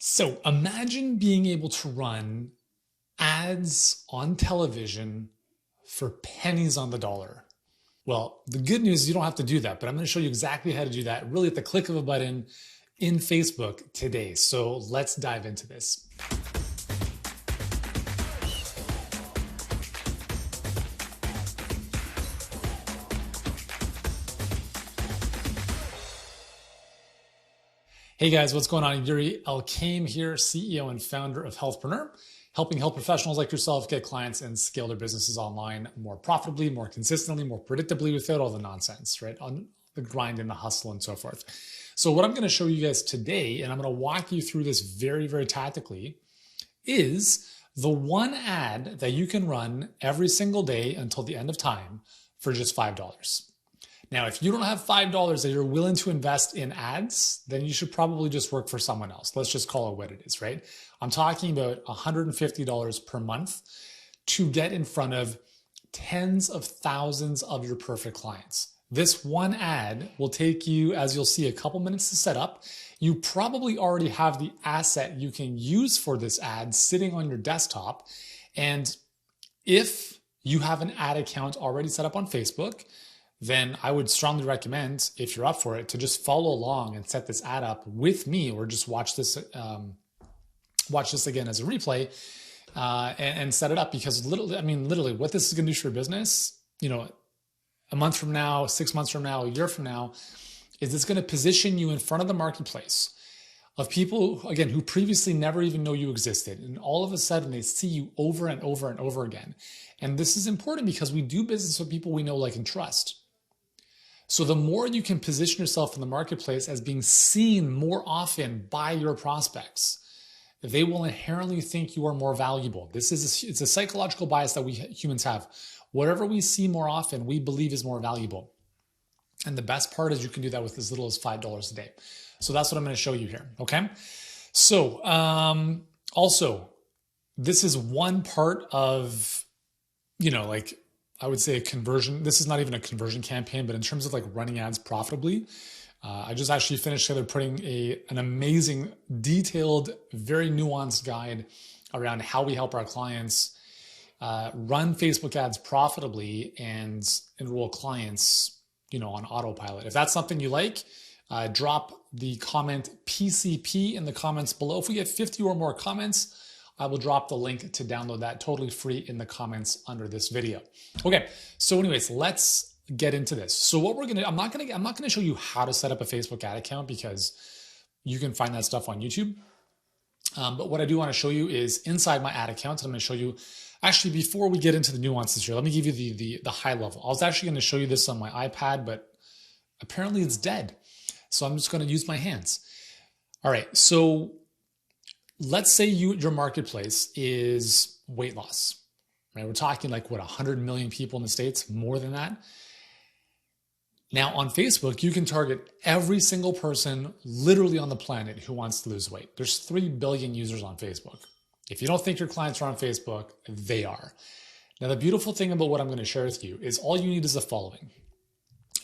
So imagine being able to run ads on television for pennies on the dollar. Well, the good news is you don't have to do that, but I'm going to show you exactly how to do that really at the click of a button in Facebook today. So let's dive into this. Hey guys, what's going on? Yuri Elkaim here, CEO and founder of Healthpreneur, helping health professionals like yourself get clients and scale their businesses online more profitably, more consistently, more predictably without all the nonsense, right? On the grind and the hustle and so forth. So what I'm going to show you guys today, and I'm going to walk you through this very, very tactically, is the one ad that you can run every single day until the end of time for just $5. Now, if you don't have $5 that you're willing to invest in ads, then you should probably just work for someone else. Let's just call it what it is, right? I'm talking about $150 per month to get in front of tens of thousands of your perfect clients. This one ad will take you, as you'll see, a couple minutes to set up. You probably already have the asset you can use for this ad sitting on your desktop. And if you have an ad account already set up on Facebook, then I would strongly recommend, if you're up for it, to just follow along and set this ad up with me, or just watch this again as a replay and set it up. Because literally, what this is going to do for your business, a month from now, 6 months from now, a year from now, is it's going to position you in front of the marketplace of people, again, who previously never even know you existed. And all of a sudden they see you over and over and over again. And this is important because we do business with people we know, like, and trust. So the more you can position yourself in the marketplace as being seen more often by your prospects, they will inherently think you are more valuable. It's a psychological bias that we humans have. Whatever we see more often, we believe is more valuable. And the best part is you can do that with as little as $5 a day. So that's what I'm going to show you here. Okay. So also, this is one part of, I would say a conversion. This is not even a conversion campaign, but in terms of like running ads profitably, I just actually finished together putting an amazing, detailed, very nuanced guide around how we help our clients run Facebook ads profitably and enroll clients, on autopilot. If that's something you like, drop the comment PCP in the comments below. If we get 50 or more comments, I will drop the link to download that totally free in the comments under this video. Okay, so anyways, let's get into this. So what we're gonna, I'm not gonna show you how to set up a Facebook ad account because you can find that stuff on YouTube. But what I do want to show you is inside my ad account. And I'm gonna show you, actually, before we get into the nuances here, let me give you the high level. I was actually gonna show you this on my iPad, but apparently it's dead. So I'm just gonna use my hands. All right, so let's say your marketplace is weight loss, right? We're talking like 100 million people in the States, more than that. Now on Facebook, you can target every single person literally on the planet who wants to lose weight. There's 3 billion users on Facebook. If you don't think your clients are on Facebook, they are. Now, the beautiful thing about what I'm going to share with you is all you need is the following.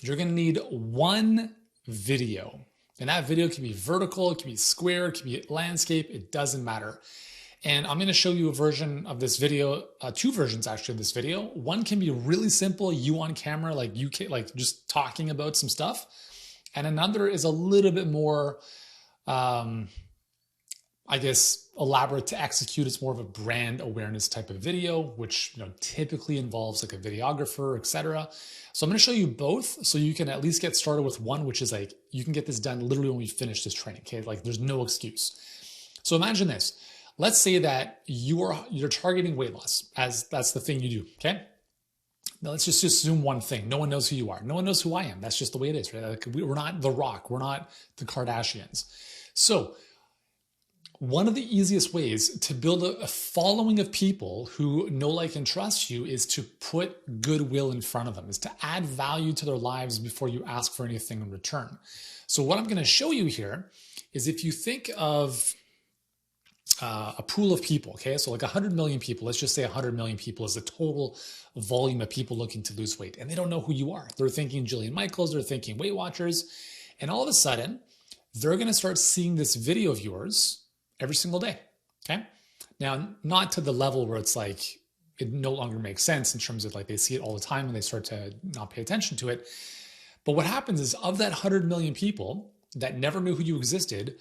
You're going to need one video. And that video can be vertical, it can be square, it can be landscape, it doesn't matter. And I'm going to show you a version of this video, 2 versions actually of this video. One can be really simple, you on camera, like just talking about some stuff. And another is a little bit more, elaborate to execute. It's more of a brand awareness type of video, which typically involves like a videographer, etc. So I'm going to show you both so you can at least get started with one, which is like, you can get this done literally when we finish this training. Okay. Like there's no excuse. So imagine this. Let's say that you're targeting weight loss as that's the thing you do. Okay. Now let's just assume one thing. No one knows who you are. No one knows who I am. That's just the way it is, right? Like we're not The Rock. We're not the Kardashians. So one of the easiest ways to build a following of people who know, like, and trust you is to put goodwill in front of them, is to add value to their lives before you ask for anything in return. So what I'm going to show you here is if you think of a pool of people, okay? So like 100 million people, let's just say 100 million people is the total volume of people looking to lose weight. And they don't know who you are. They're thinking Jillian Michaels, they're thinking Weight Watchers. And all of a sudden, they're going to start seeing this video of yours every single day. Okay. Now, not to the level where it's like, it no longer makes sense in terms of like they see it all the time and they start to not pay attention to it. But what happens is, of that 100 million people that never knew who you existed,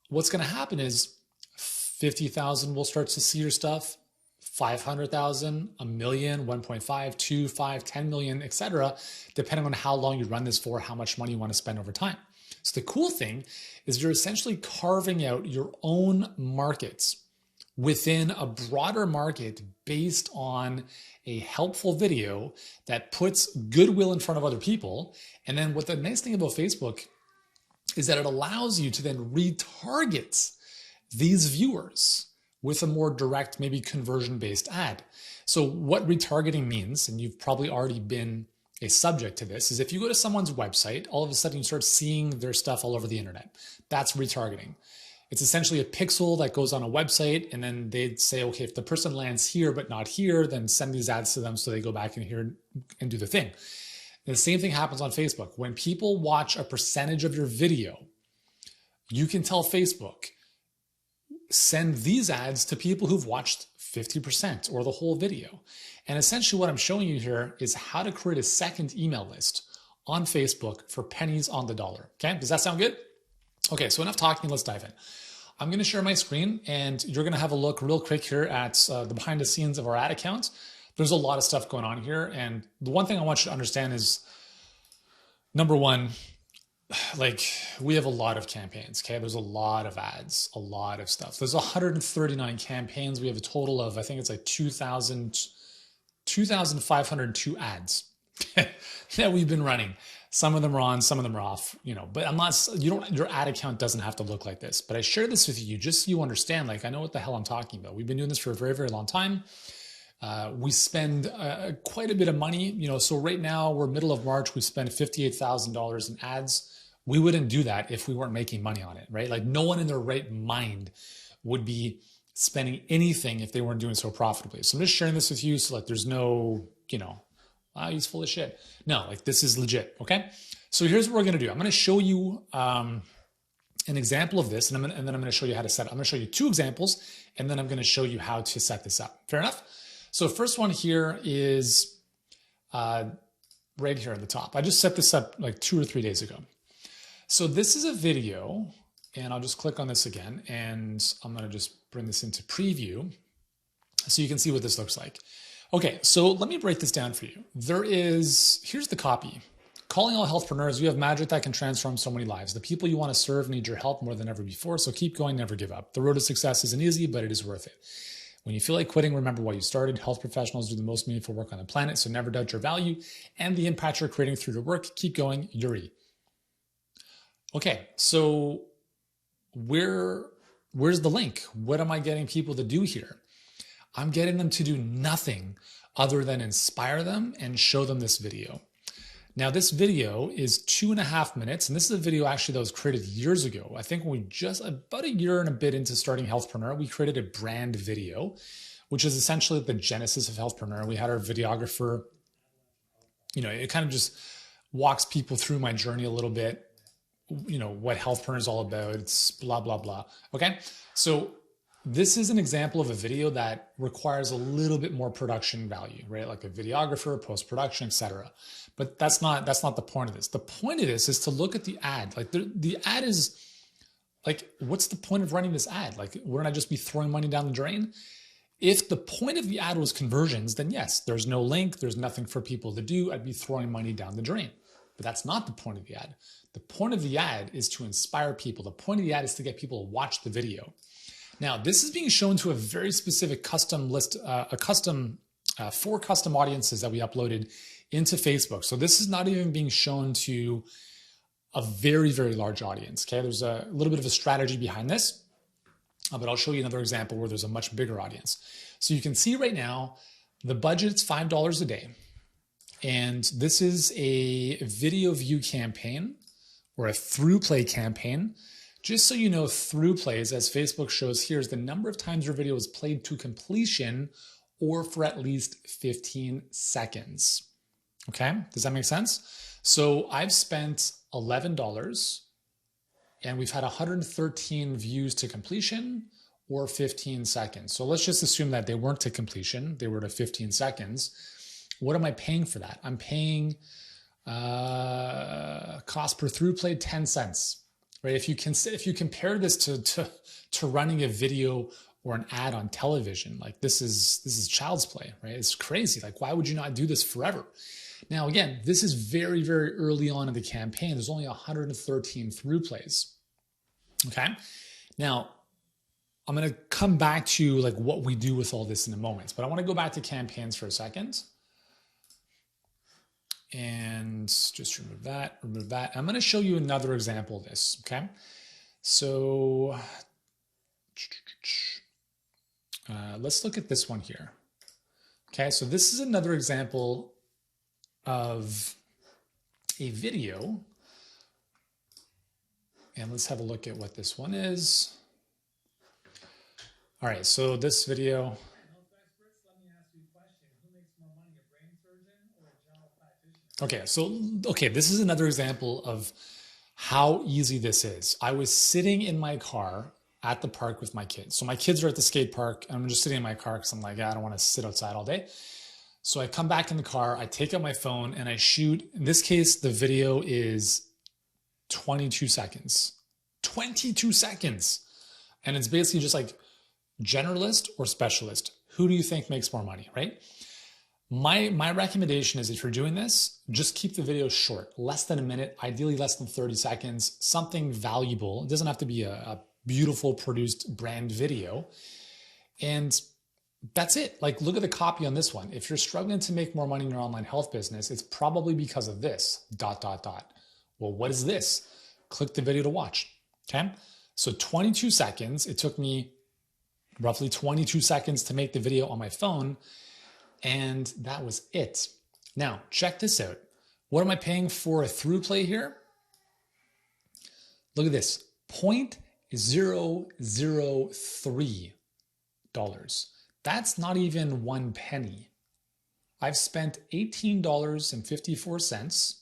what's going to happen is 50,000 will start to see your stuff, 500,000, a million, 1.5, 2, 5, 10 million, etc., depending on how long you run this for, how much money you want to spend over time. So the cool thing is you're essentially carving out your own markets within a broader market based on a helpful video that puts goodwill in front of other people. And then what the nice thing about Facebook is that it allows you to then retarget these viewers with a more direct, maybe conversion-based ad. So what retargeting means, and you've probably already been a subject to this, is if you go to someone's website, all of a sudden you start seeing their stuff all over the internet. That's retargeting. It's essentially a pixel that goes on a website, and then they'd say, okay, if the person lands here but not here, then send these ads to them so they go back in here and do the thing. And the same thing happens on Facebook. When people watch a percentage of your video, you can tell Facebook, send these ads to people who've watched 50% or the whole video. And essentially what I'm showing you here is how to create a second email list on Facebook for pennies on the dollar. Okay, does that sound good? Okay, so enough talking, let's dive in. I'm gonna share my screen and you're gonna have a look real quick here at the behind the scenes of our ad account. There's a lot of stuff going on here. And the one thing I want you to understand is, number one, like we have a lot of campaigns, okay? There's a lot of ads, a lot of stuff. There's 139 campaigns. We have a total of, I think it's like 2,502 ads that we've been running. Some of them are on, some of them are off, you know, but I'm not, your ad account doesn't have to look like this, but I share this with you just so you understand, like, I know what the hell I'm talking about. We've been doing this for a very, very long time. We spend quite a bit of money, you know, so right now we're middle of March, we spend $58,000 in ads. We wouldn't do that if we weren't making money on it, right? Like no one in their right mind would be spending anything if they weren't doing so profitably. So I'm just sharing this with you so like there's no, you know, he's full of shit. No, like this is legit, okay? So here's what we're gonna do. I'm gonna show you an example of this and then I'm gonna show you how to set it. I'm gonna show you two examples and then I'm gonna show you how to set this up. Fair enough? So first one here is right here at the top. I just set this up like 2 or 3 days ago. So this is a video and I'll just click on this again and I'm gonna just bring this into preview so you can see what this looks like. Okay, so let me break this down for you. Here's the copy. Calling all healthpreneurs, you have magic that can transform so many lives. The people you want to serve need your help more than ever before, so keep going, never give up. The road to success isn't easy, but it is worth it. When you feel like quitting, remember why you started. Health professionals do the most meaningful work on the planet, so never doubt your value and the impact you're creating through your work. Keep going, Yuri. Okay, so where's the link? What am I getting people to do here? I'm getting them to do nothing other than inspire them and show them this video. Now, this video is 2.5 minutes, and this is a video actually that was created years ago. I think when we just about a year and a bit into starting Healthpreneur, we created a brand video, which is essentially the genesis of Healthpreneur. We had our videographer, you know, it kind of just walks people through my journey a little bit, you know, what Healthpreneur is all about. It's blah, blah, blah. Okay. So this is an example of a video that requires a little bit more production value, right? Like a videographer, post-production, etc. But that's not the point of this. The point of this is to look at the ad. Like the ad is like, what's the point of running this ad? Like, wouldn't I just be throwing money down the drain? If the point of the ad was conversions, then yes, there's no link, there's nothing for people to do. I'd be throwing money down the drain. But that's not the point of the ad. The point of the ad is to inspire people. The point of the ad is to get people to watch the video. Now, this is being shown to a very specific custom list, four custom audiences that we uploaded into Facebook. So this is not even being shown to a very, very large audience. Okay, there's a little bit of a strategy behind this, but I'll show you another example where there's a much bigger audience. So you can see right now, the budget's $5 a day. And this is a video view campaign or a through play campaign. Just so you know, through plays, as Facebook shows here, is the number of times your video is played to completion or for at least 15 seconds. Okay, does that make sense? So I've spent $11 and we've had 113 views to completion or 15 seconds. So let's just assume that they weren't to completion, they were to 15 seconds. What am I paying for that? I'm paying cost per through play 10 cents, right? If you compare this to running a video or an ad on television, like this is child's play, right? It's crazy. Like, why would you not do this forever? Now, again, this is very, very early on in the campaign. There's only 113 through plays. Okay. Now, I'm going to come back to like what we do with all this in a moment, but I want to go back to campaigns for a second and just remove that. I'm going to show you another example of this. Okay. So let's look at this one here. Okay. So this is another example of a video. And let's have a look at what this one is. All right, so this video. Okay, this is another example of how easy this is. I was sitting in my car at the park with my kids. So my kids are at the skate park, and I'm just sitting in my car because I'm like, I don't want to sit outside all day. So I come back in the car, I take out my phone, and I shoot. In this case, the video is 22 seconds. 22 seconds. And it's basically just like generalist or specialist. Who do you think makes more money, right? My recommendation is if you're doing this, just keep the video short, less than a minute, ideally less than 30 seconds, something valuable. It doesn't have to be a beautiful produced brand video. And that's it. Like, look at the copy on this one. If you're struggling to make more money in your online health business, it's probably because of this, ... Well, what is this? Click the video to watch. Okay. So 22 seconds. It took me roughly 22 seconds to make the video on my phone. And that was it. Now, check this out. What am I paying for a through play here? Look at this. $0.003. That's not even 1 penny. I've spent $18.54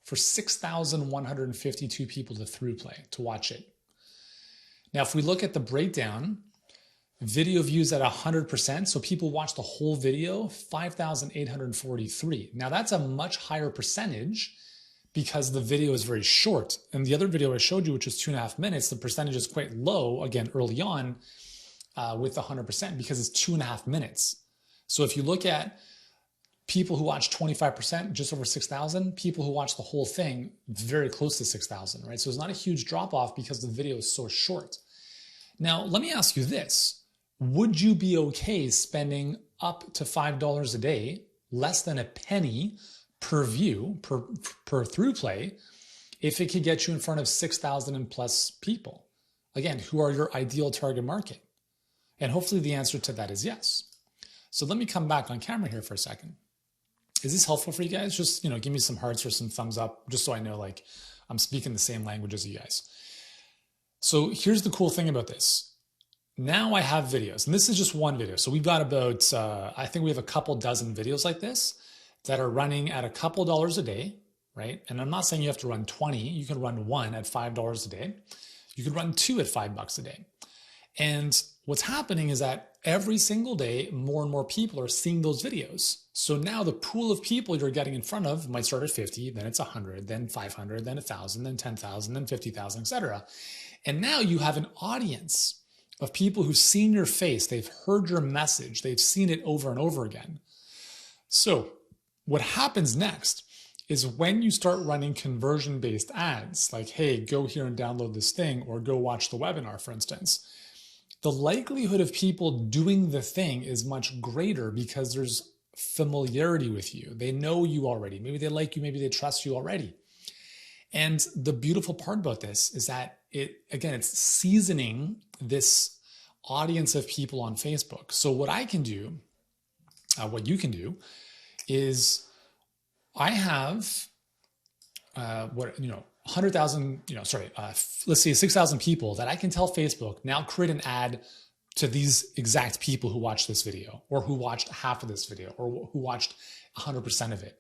for 6,152 people to through play to watch it. Now, if we look at the breakdown, video views at 100%, so people watch the whole video, 5,843. Now, that's a much higher percentage because the video is very short. And the other video I showed you, which was 2.5 minutes, the percentage is quite low, again, early on with 100% because it's 2.5 minutes. So if you look at people who watch 25%, just over 6,000. People who watch the whole thing, very close to 6,000, right? So it's not a huge drop off because the video is so short. Now, let me ask you this. Would you be okay spending up to $5 a day, less than a penny per view, per through play, if it could get you in front of 6,000 and plus people? Again, who are your ideal target market? And hopefully the answer to that is yes. So let me come back on camera here for a second. Is this helpful for you guys? Just, give me some hearts or some thumbs up, just so I know like I'm speaking the same language as you guys. So here's the cool thing about this. Now I have videos, and this is just one video. So we've got about, I think we have a couple dozen videos like this that are running at a couple dollars a day, right? And I'm not saying you have to run 20. You can run one at $5 a day. You could run two at $5 a day. And what's happening is that every single day, more and more people are seeing those videos. So now the pool of people you're getting in front of might start at 50, then it's 100, then 500, then 1,000, then 10,000, then 50,000, etc. And now you have an audience of people who've seen your face, they've heard your message, they've seen it over and over again. So what happens next is when you start running conversion-based ads, like, hey, go here and download this thing, or go watch the webinar, for instance, the likelihood of people doing the thing is much greater because there's familiarity with you. They know you already. Maybe they like you, maybe they trust you already. And the beautiful part about this is that it's seasoning this audience of people on Facebook. So what I can do, what you can do is I have, 100,000, let's say 6,000 people that I can tell Facebook, now create an ad to these exact people who watched this video, or who watched half of this video, or who watched 100% of it.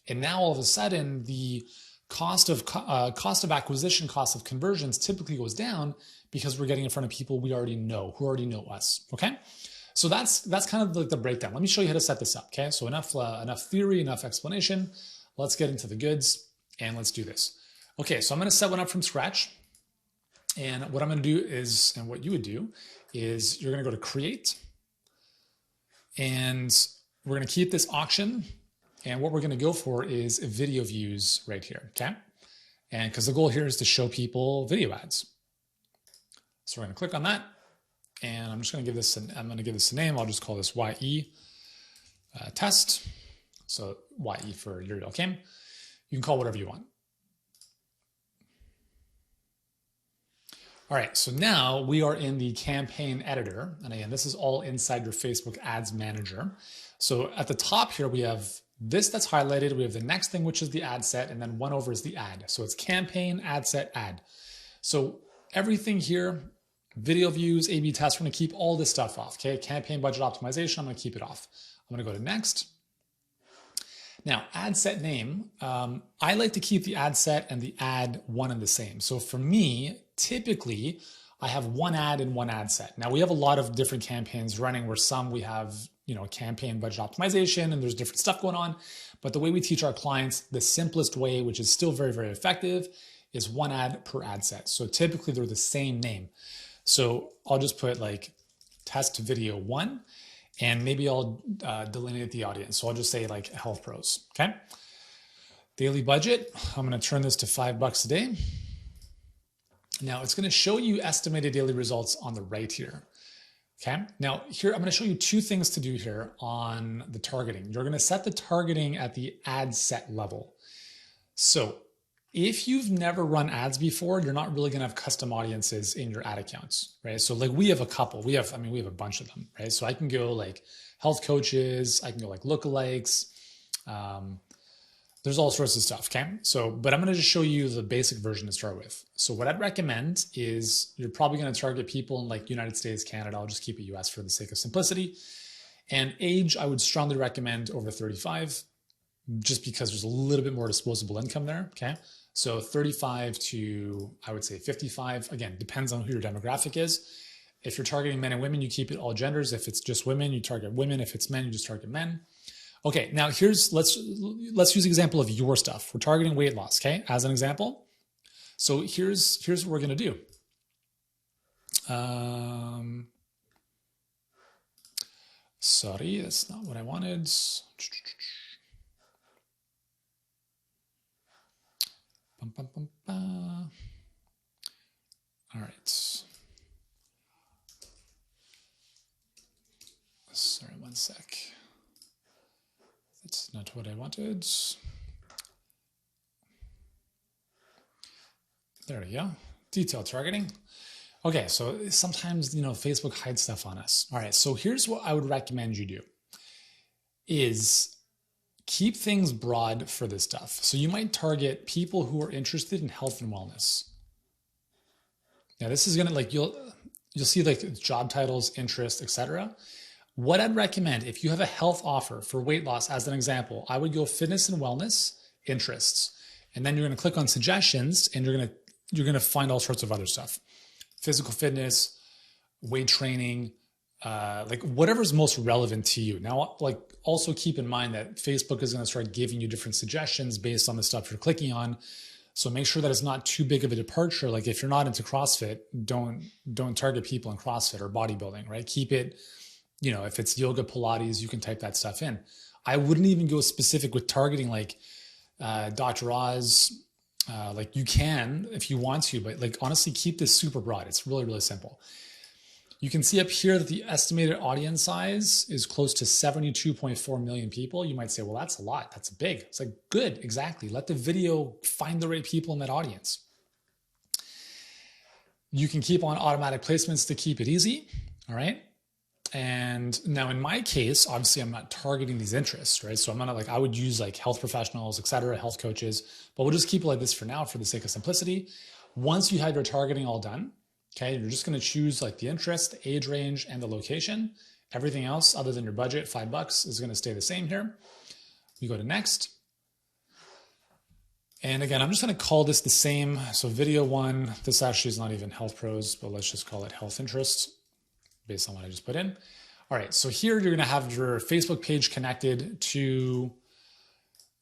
And now all of a sudden the cost of acquisition, cost of conversions typically goes down because we're getting in front of people we already know, who already know us, okay? So that's kind of like the breakdown. Let me show you how to set this up, okay? So enough theory, enough explanation. Let's get into the goods and let's do this. Okay, so I'm gonna set one up from scratch. And what I'm gonna do is, and what you would do is you're gonna go to create, and we're gonna keep this auction. And what we're gonna go for is video views right here, okay? And because the goal here is to show people video ads. So we're gonna click on that. And I'm just gonna give this a name. I'll just call this YE test. So YE for Yuri Elkaim. You can call whatever you want. All right, so now we are in the campaign editor. And again, this is all inside your Facebook Ads Manager. So at the top here, we have this that's highlighted. We have the next thing, which is the ad set, and then one over is the ad. So it's campaign, ad set, ad. So everything here, video views, A/B tests, we're gonna keep all this stuff off, okay? Campaign budget optimization, I'm gonna keep it off. I'm gonna go to next. Now, ad set name, I like to keep the ad set and the ad one and the same. So for me, typically, I have one ad and one ad set. Now, we have a lot of different campaigns running where some we have, campaign budget optimization and there's different stuff going on. But the way we teach our clients, the simplest way, which is still very, very effective, is one ad per ad set. So typically they're the same name. So I'll just put like test video 1, and maybe I'll delineate the audience. So I'll just say like health pros, okay? Daily budget, I'm gonna turn this to $5 a day. Now it's gonna show you estimated daily results on the right here, okay? Now here, I'm gonna show you two things to do here on the targeting. You're gonna set the targeting at the ad set level. So if you've never run ads before, you're not really gonna have custom audiences in your ad accounts, right? So like we have a couple, we have a bunch of them, right? So I can go like health coaches, I can go like lookalikes, there's all sorts of stuff, okay? So, but I'm gonna just show you the basic version to start with. So what I'd recommend is you're probably gonna target people in like United States, Canada, I'll just keep it US for the sake of simplicity. And age, I would strongly recommend over 35, just because there's a little bit more disposable income there, okay? So 35 to, I would say 55, again, depends on who your demographic is. If you're targeting men and women, you keep it all genders. If it's just women, you target women. If it's men, you just target men. Okay, now let's use the example of your stuff. We're targeting weight loss, okay, as an example. So here's what we're gonna do. Sorry, that's not what I wanted. All right. Sorry, one sec. That's not what I wanted. There we go. Detailed targeting. Okay, so sometimes, Facebook hides stuff on us. All right, so here's what I would recommend you do is keep things broad for this stuff. So you might target people who are interested in health and wellness. Now this is gonna you'll see like job titles, interests, etc. What I'd recommend, if you have a health offer for weight loss, as an example, I would go fitness and wellness, interests, and then you're gonna click on suggestions, and you're gonna find all sorts of other stuff, physical fitness, weight training, like whatever's most relevant to you. Now, also keep in mind that Facebook is going to start giving you different suggestions based on the stuff you're clicking on. So make sure that it's not too big of a departure. Like if you're not into CrossFit, don't target people in CrossFit or bodybuilding, right? Keep it, if it's yoga, Pilates, you can type that stuff in. I wouldn't even go specific with targeting like Dr. Oz. Like you can if you want to, but like honestly, keep this super broad. It's really, really simple. You can see up here that the estimated audience size is close to 72.4 million people. You might say, well, that's a lot. That's big. It's like, good, exactly. Let the video find the right people in that audience. You can keep on automatic placements to keep it easy, all right? And now in my case, obviously I'm not targeting these interests, right? So I'm not I would use like health professionals, et cetera, health coaches, but we'll just keep it like this for now for the sake of simplicity. Once you have your targeting all done, okay, you're just gonna choose like the interest, the age range, and the location. Everything else other than your budget, $5, is gonna stay the same here. We go to next. And again, I'm just going to call this the same. So video one, this actually is not even health pros, but let's just call it health interests based on what I just put in. All right, so here you're going to have your Facebook page connected to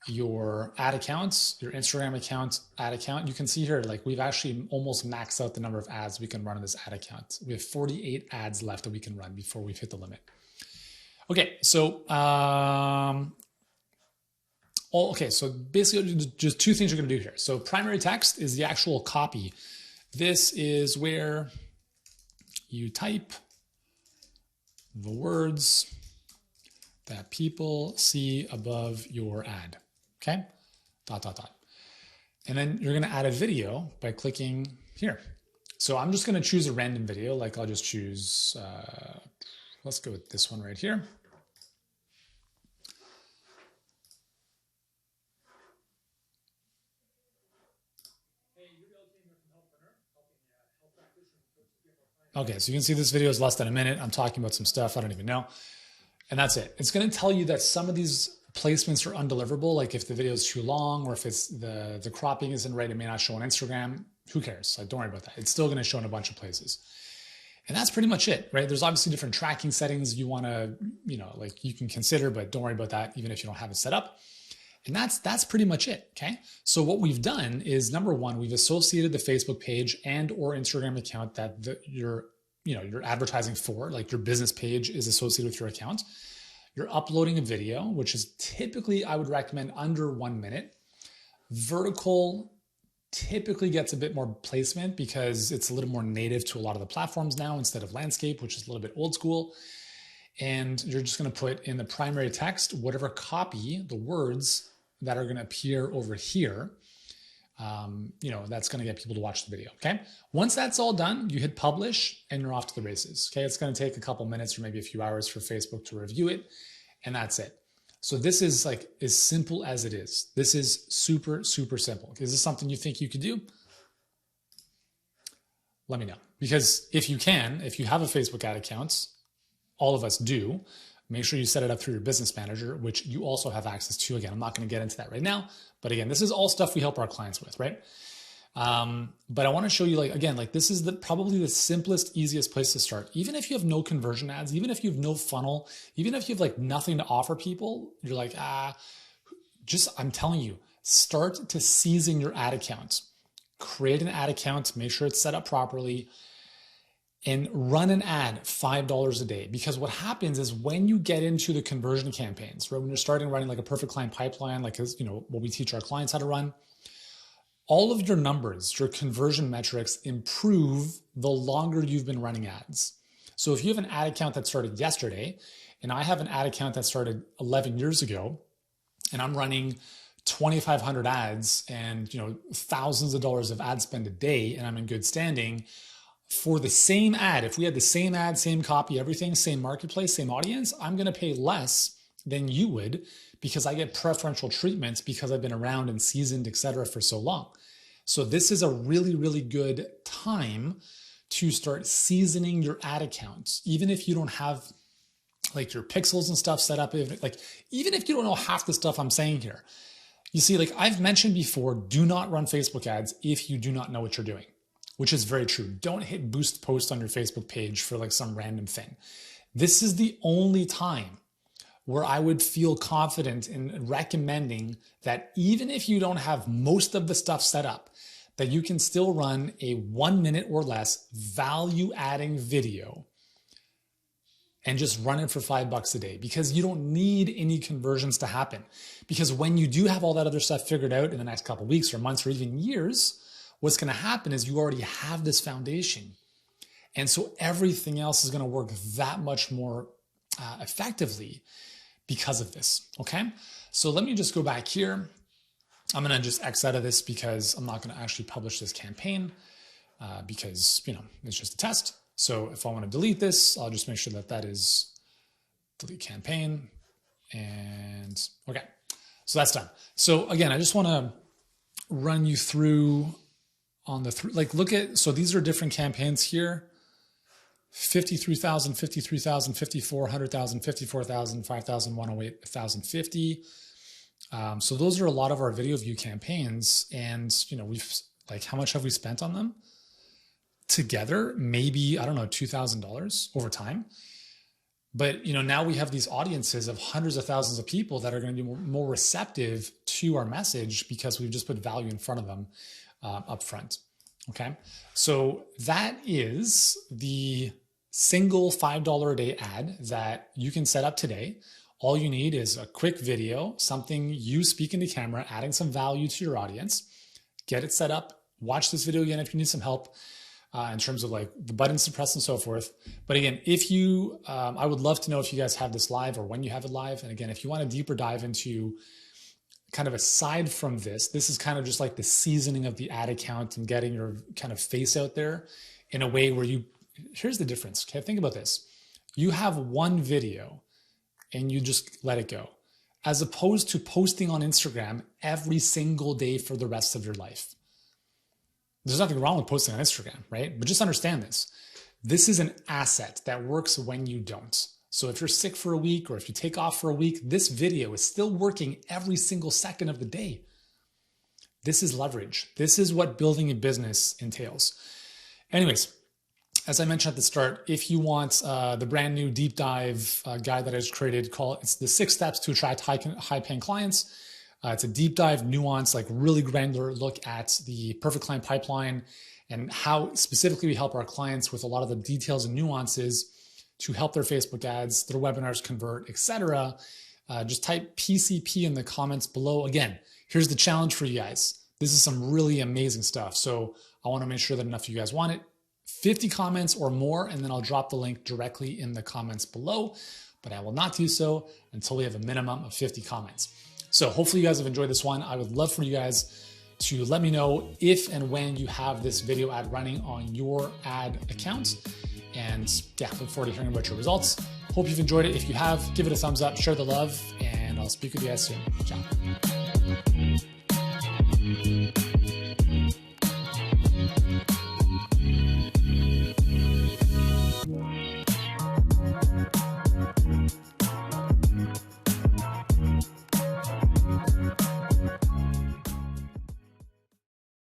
your ad accounts, your Instagram account, ad account. You can see here, like we've actually almost maxed out the number of ads we can run on this ad account. We have 48 ads left that we can run before we've hit the limit. Okay, so so basically just two things you're going to do here. So primary text is the actual copy. This is where you type the words that people see above your ad. Okay, ... And then you're going to add a video by clicking here. So I'm just going to choose a random video. Like I'll just choose, let's go with this one right here. Okay, so you can see this video is less than a minute. I'm talking about some stuff I don't even know. And that's it. It's going to tell you that some of these placements are undeliverable. Like if the video is too long or if it's the cropping isn't right, it may not show on Instagram. Who cares? Like, don't worry about that. It's still going to show in a bunch of places. And that's pretty much it, right? There's obviously different tracking settings you want to, like you can consider, but don't worry about that even if you don't have it set up. And that's pretty much it, okay? So what we've done is, number one, we've associated the Facebook page and or Instagram account that you're advertising for, like your business page is associated with your account. You're uploading a video, which is typically, I would recommend under 1 minute. Vertical typically gets a bit more placement because it's a little more native to a lot of the platforms now instead of landscape, which is a little bit old school. And you're just going to put in the primary text, whatever copy, the words that are going to appear over here, that's going to get people to watch the video. Okay. Once that's all done, you hit publish and you're off to the races. Okay. It's going to take a couple minutes or maybe a few hours for Facebook to review it. And that's it. So this is like as simple as it is. This is super, super simple. Is this something you think you could do? Let me know. Because if you have a Facebook ad account, all of us do, make sure you set it up through your business manager, which you also have access to. Again, I'm not going to get into that right now, but again, this is all stuff we help our clients with, right? But I want to show you, this is probably the simplest, easiest place to start. Even if you have no conversion ads, even if you have no funnel, even if you have nothing to offer people, you're like, I'm telling you, start to season your ad account. Create an ad account, make sure it's set up properly, and run an ad $5 a day. Because what happens is when you get into the conversion campaigns, right, when you're starting running like a perfect client pipeline, like what we teach our clients how to run, all of your numbers, your conversion metrics improve the longer you've been running ads. So if you have an ad account that started yesterday, and I have an ad account that started 11 years ago, and I'm running 2,500 ads and thousands of dollars of ad spend a day, and I'm in good standing, for the same ad, if we had the same ad, same copy, everything, same marketplace, same audience, I'm going to pay less than you would because I get preferential treatments because I've been around and seasoned, et cetera, for so long. So this is a really, really good time to start seasoning your ad accounts. Even if you don't have like your pixels and stuff set up, even if you don't know half the stuff I'm saying here. You see, like I've mentioned before, do not run Facebook ads if you do not know what you're doing. Which is very true. Don't hit boost post on your Facebook page for like some random thing. This is the only time where I would feel confident in recommending that even if you don't have most of the stuff set up, that you can still run a 1 minute or less value adding video and just run it for $5 a day, because you don't need any conversions to happen. Because when you do have all that other stuff figured out in the next couple of weeks or months or even years, what's going to happen is you already have this foundation. And so everything else is going to work that much more effectively because of this. Okay. So let me just go back here. I'm going to just X out of this because I'm not going to actually publish this campaign because, it's just a test. So if I want to delete this, I'll just make sure that is delete campaign. And okay. So that's done. So again, I just want to run you through on look at, so these are different campaigns here. 53,000, 53,000, 54, 100,000, 54,000, 5,000, 108, 1,050. So those are a lot of our video view campaigns. And, we've like, how much have we spent on them together? Maybe, I don't know, $2,000 over time. But, now we have these audiences of hundreds of thousands of people that are going to be more receptive to our message because we've just put value in front of them up front. Okay. So that is the single $5 a day ad that you can set up today. All you need is a quick video, something you speak into camera, adding some value to your audience, get it set up, watch this video again if you need some help in terms of like the buttons to press and so forth. But again, if you, I would love to know if you guys have this live or when you have it live. And again, if you want a deeper dive into kind of aside from this is kind of just like the seasoning of the ad account and getting your kind of face out there in a way where here's the difference. Okay. Think about this. You have one video and you just let it go, as opposed to posting on Instagram every single day for the rest of your life. There's nothing wrong with posting on Instagram, right? But just understand this. This is an asset that works when you don't. So if you're sick for a week or if you take off for a week, this video is still working every single second of the day. This is leverage. This is what building a business entails. Anyways, as I mentioned at the start, if you want the brand new deep dive guide that I just created, it's the 6 steps to attract high paying clients. It's a deep dive, nuance, like really granular look at the perfect client pipeline and how specifically we help our clients with a lot of the details and nuances to help their Facebook ads, their webinars convert, etc. Just type PCP in the comments below. Again, here's the challenge for you guys. This is some really amazing stuff. So I want to make sure that enough of you guys want it. 50 comments or more, and then I'll drop the link directly in the comments below. But I will not do so until we have a minimum of 50 comments. So hopefully you guys have enjoyed this one. I would love for you guys to let me know if and when you have this video ad running on your ad account. And yeah, look forward to hearing about your results. Hope you've enjoyed it. If you have, give it a thumbs up, share the love, and I'll speak with you guys soon. Ciao.